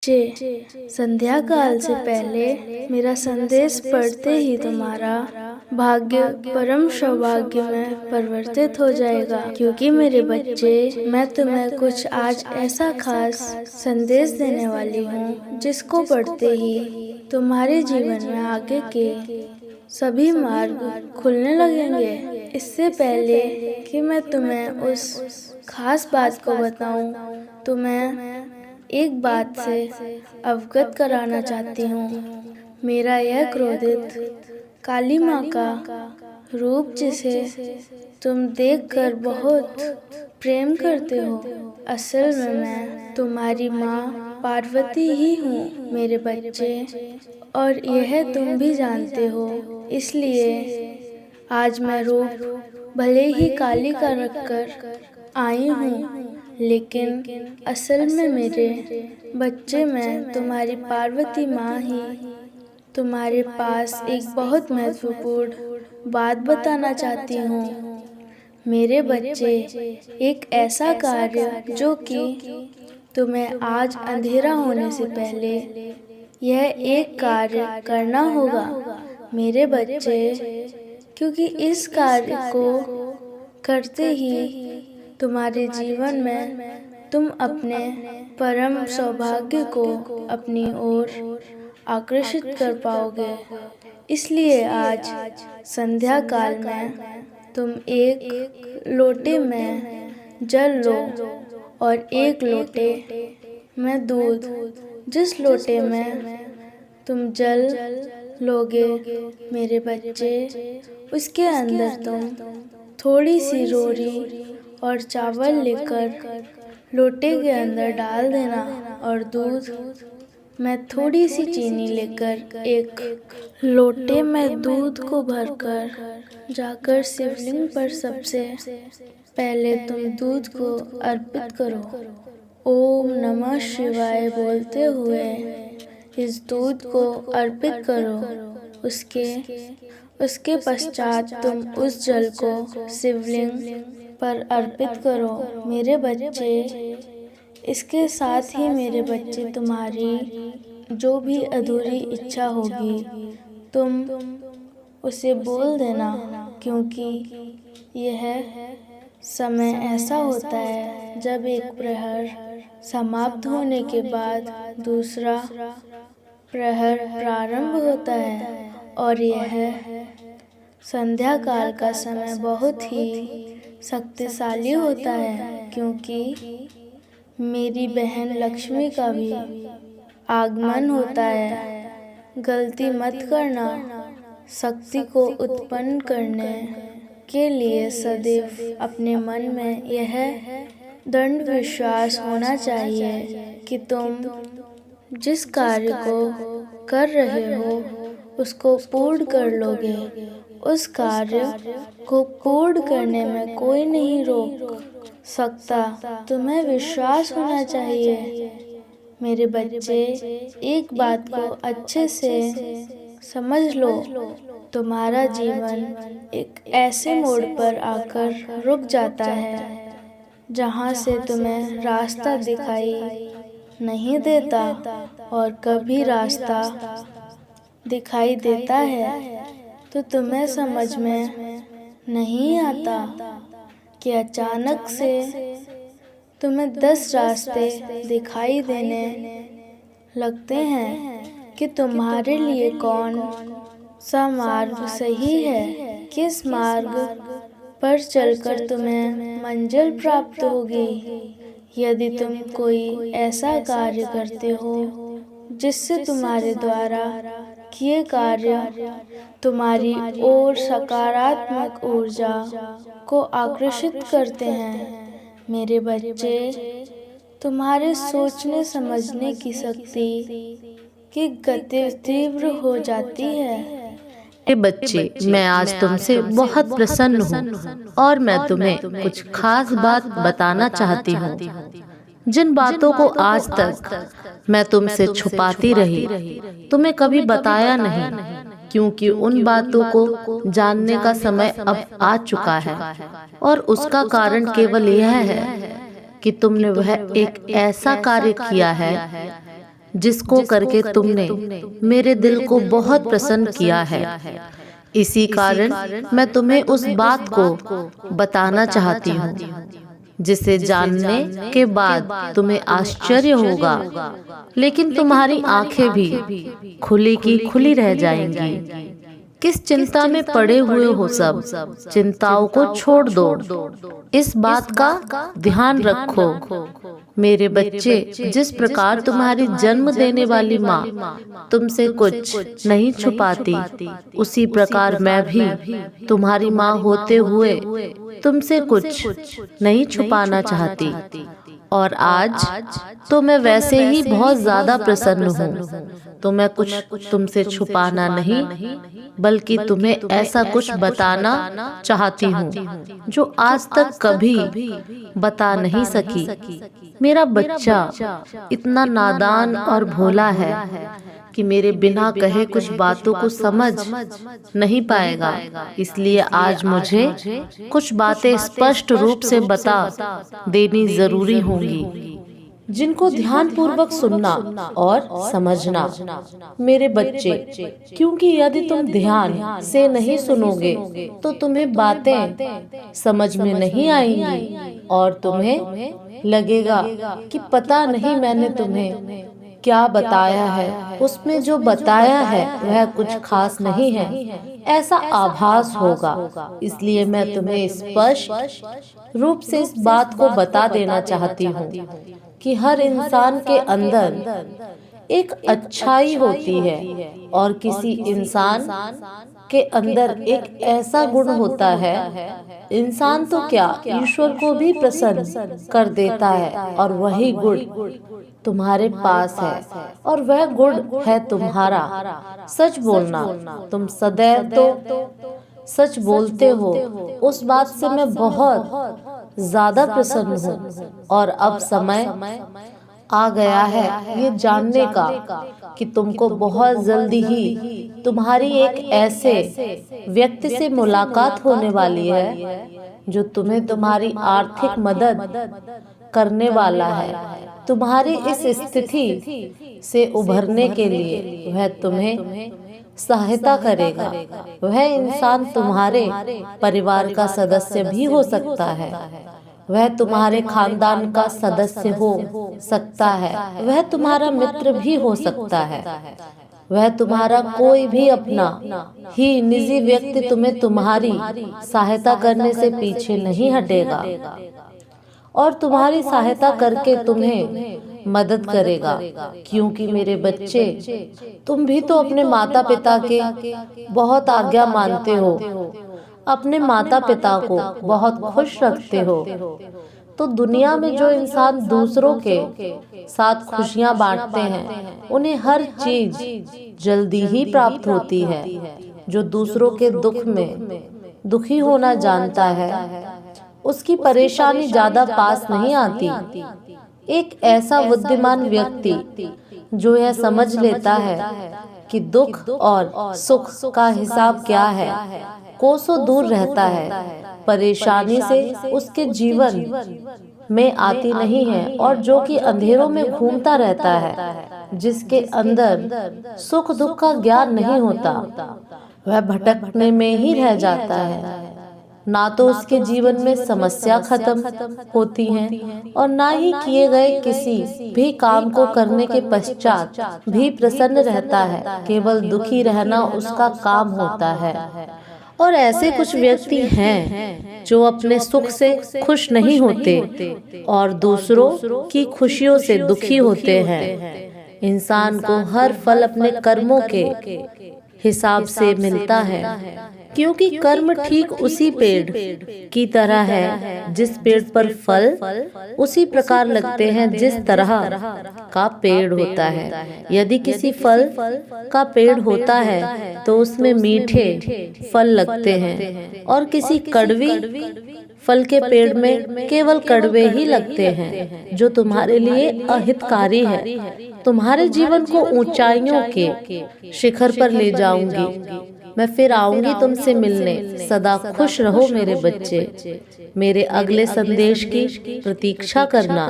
संध्या काल से पहले मेरा संदेश पढ़ते ही तुम्हारा भाग्य परम सौभाग्य में परिवर्तित हो जाएगा, क्योंकि मेरे बच्चे, मैं तुम्हें कुछ आज ऐसा खास संदेश देने वाली हूँ जिसको पढ़ते ही तुम्हारे जीवन में आगे के सभी मार्ग खुलने लगेंगे। इससे पहले कि मैं तुम्हें उस खास बात को बताऊं, तो मैं एक बात से अवगत कराना चाहती हूँ। मेरा यह क्रोधित काली माँ का रूप, जिसे तुम देखकर बहुत प्रेम करते हो, असल में मैं तुम्हारी माँ पार्वती ही हूँ मेरे बच्चे, और यह तुम भी जानते हो। इसलिए आज मैं रूप भले ही काली का रखकर आई हूँ, लेकिन असल में मेरे बच्चे, मैं तुम्हारी पार्वती माँ ही तुम्हारे पास एक बहुत महत्वपूर्ण बात बताना चाहती हूँ। मेरे बच्चे, एक ऐसा कार्य जो कि तुम्हें आज अंधेरा होने से पहले यह एक कार्य करना होगा मेरे बच्चे, क्योंकि इस कार्य को करते ही तुम्हारे जीवन में तुम अपने परम सौभाग्य को अपनी ओर आकर्षित कर पाओगे। इसलिए आज संध्या काल में तुम एक लोटे में जल लो और एक लोटे में दूध। जिस लोटे में तुम जल लोगे मेरे बच्चे, उसके अंदर तुम थोड़ी सी रोरी और चावल लेकर लोटे के अंदर डाल देना, और दूध में थोड़ी सी चीनी लेकर एक लोटे में दूध को भरकर जाकर शिवलिंग पर सबसे पहले तुम दूध को अर्पित करो। ओम नमः शिवाय बोलते हुए इस दूध को अर्पित करो। उसके पश्चात तुम उस जल को शिवलिंग पर अर्पित करो मेरे बच्चे। इसके साथ ही मेरे बच्चे, तुम्हारी जो भी अधूरी इच्छा होगी तुम उसे बोल देना, क्योंकि यह समय ऐसा होता है जब एक प्रहर समाप्त होने के बाद दूसरा प्रहर प्रारंभ होता है, और यह संध्या काल का समय बहुत ही शक्तिशाली होता है, क्योंकि मेरी बहन लक्ष्मी का भी आगमन होता है। गलती मत करना। शक्ति को उत्पन्न करने के लिए सदैव अपने मन में यह दृढ़ विश्वास होना चाहिए कि तुम जिस कार्य को कर रहे हो उसको पूर्ण कर लोगे। उस कार्य को पूर्ण करने में कोई नहीं रोक सकता। तुम्हें विश्वास होना चाहिए मेरे बच्चे। एक बात को अच्छे से समझ लो, तुम्हारा जीवन एक ऐसे मोड़ पर आकर रुक जाता है जहाँ से तुम्हें रास्ता दिखाई नहीं देता, और कभी रास्ता दिखाई देता है तो तुम्हें समझ में नहीं आता कि अचानक से तुम्हें 10 रास्ते दिखाई देने लगते हैं कि तुम्हारे लिए कौन सा मार्ग सही है, किस मार्ग पर चलकर तुम्हें मंजिल प्राप्त होगी। यदि तुम कोई ऐसा कार्य करते हो जिससे तुम्हारे द्वारा किए कार्य तुम्हारी ओर सकारात्मक ऊर्जा को आकर्षित करते हैं मेरे बच्चे, तुम्हारे सोचने समझने की शक्ति की गति तीव्र हो जाती है। मेरे बच्चे, मैं आज तुमसे बहुत प्रसन्न हूँ और मैं तुम्हें कुछ खास बात बताना चाहती हूँ, जिन बातों को आज तक मैं तुमसे छुपाती रही, तुम्हें कभी बताया नहीं, क्योंकि उन बातों को जानने का समय अब आ चुका है। और उसका कारण केवल यह है कि तुमने वह एक ऐसा कार्य किया है जिसको करके तुमने मेरे दिल को बहुत प्रसन्न किया है। इसी कारण मैं तुम्हें उस बात को बताना चाहती हूँ जिसे जानने के बाद तुम्हें आश्चर्य होगा, लेकिन तुम्हारी आंखें भी खुली की खुली रह जाएंगी। किस चिंता में पड़े हुए हो सब, चिंताओं को छोड़ दो। इस बात का ध्यान रखो मेरे बच्चे, जिस प्रकार तुम्हारी जन्म देने वाली माँ तुमसे कुछ नहीं छुपाती, उसी प्रकार मैं भी तुम्हारी माँ होते हुए तुमसे कुछ नहीं छुपाना चाहती। और आज तो मैं वैसे ही बहुत ज्यादा प्रसन्न हूँ, तो मैं कुछ तुमसे छुपाना नहीं बल्कि तुम्हें ऐसा कुछ बताना चाहती हूँ जो आज तक कभी बता नहीं सकी। मेरा बच्चा इतना नादान और भोला है कि मेरे बिना कहे कुछ बातों को समझ नहीं पाएगा, इसलिए आज मुझे कुछ बातें स्पष्ट रूप से बता देनी जरूरी होंगी, जिनको ध्यान पूर्वक सुनना और समझना मेरे बच्चे, क्योंकि यदि तुम ध्यान से नहीं सुनोगे तो तुम्हें बातें समझ में नहीं आएंगी और तुम्हें लगेगा कि पता नहीं मैंने तुम्हें क्या बताया है, उसमें जो बताया है वह कुछ खास नहीं है, ऐसा आभास होगा। इसलिए मैं तुम्हें स्पष्ट रूप से इस बात को बता देना चाहती हूँ कि हर इंसान के अंदर एक अच्छाई होती है और किसी इंसान के अंदर एक ऐसा गुण होता है, इंसान तो क्या ईश्वर को भी प्रसन्न कर देता है, और वही गुण तुम्हारे पास है और वह गुण है तुम्हारा सच बोलना। तुम सदैव तो सच बोलते हो, उस बात से मैं बहुत ज्यादा प्रसन्न हूँ। और अब समय आ गया है ये जानने का कि तुमको बहुत जल्दी ही तुम्हारी एक ऐसे व्यक्ति से मुलाकात होने वाली है जो तुम्हें तुम्हारी आर्थिक मदद करने वाला है। तुम्हारी इस स्थिति से उभरने के लिए वह तुम्हें सहायता करेगा। वह इंसान तुम्हारे परिवार का सदस्य भी हो सकता है, वह तुम्हारे खानदान का सदस्य हो सकता है, वह तुम्हारा मित्र भी हो सकता है, वह तुम्हारा कोई भी अपना ही निजी व्यक्ति तुम्हें तुम्हारी सहायता करने से पीछे नहीं हटेगा और तुम्हारी सहायता करके तुम्हें मदद करेगा। क्योंकि मेरे बच्चे, तुम भी तो अपने माता पिता के बहुत आज्ञा मानते हो, अपने माता पिता को बहुत खुश रखते हो। तो दुनिया में जो इंसान दूसरों के साथ खुशियां बांटते हैं, उन्हें हर चीज जल्दी ही प्राप्त होती है। जो दूसरों के दुख में दुखी होना जानता है, उसकी परेशानी ज्यादा पास नहीं आती। एक ऐसा बुद्धिमान व्यक्ति जो यह समझ लेता है कि दुख और सुख का हिसाब क्या है, कोसों दूर रहता है, परेशानी से उसके जीवन में आती नहीं है, और जो कि अंधेरों में घूमता रहता है, जिसके अंदर सुख दुख का ज्ञान नहीं होता, वह भटकने में ही रह जाता है। ना तो उसके जीवन में समस्या खत्म होती हैं और ना ही किए गए किसी भी काम को करने के पश्चात भी प्रसन्न रहता है। केवल दुखी रहना उसका काम होता है। और ऐसे कुछ व्यक्ति हैं जो अपने सुख से खुश नहीं होते और दूसरों की खुशियों से दुखी होते हैं। इंसान को हर फल अपने कर्मों के हिसाब से मिलता है, क्योंकि कर्म ठीक उसी पेड़ की तरह है जिस पेड़ पर फल उसी प्रकार लगते हैं जिस तरह का पेड़ होता है। यदि किसी फल का पेड़ होता है तो उसमें मीठे फल लगते हैं, और किसी कड़वी फल के पेड़ में केवल कड़वे ही लगते हैं, जो तुम्हारे लिए अहितकारी है। तुम्हारे जीवन को ऊंचाइयों के शिखर पर ले जाऊंगी। मैं फिर आऊंगी तुमसे मिलने। सदा खुश रहो मेरे बच्चे। मेरे अगले संदेश की प्रतीक्षा करना।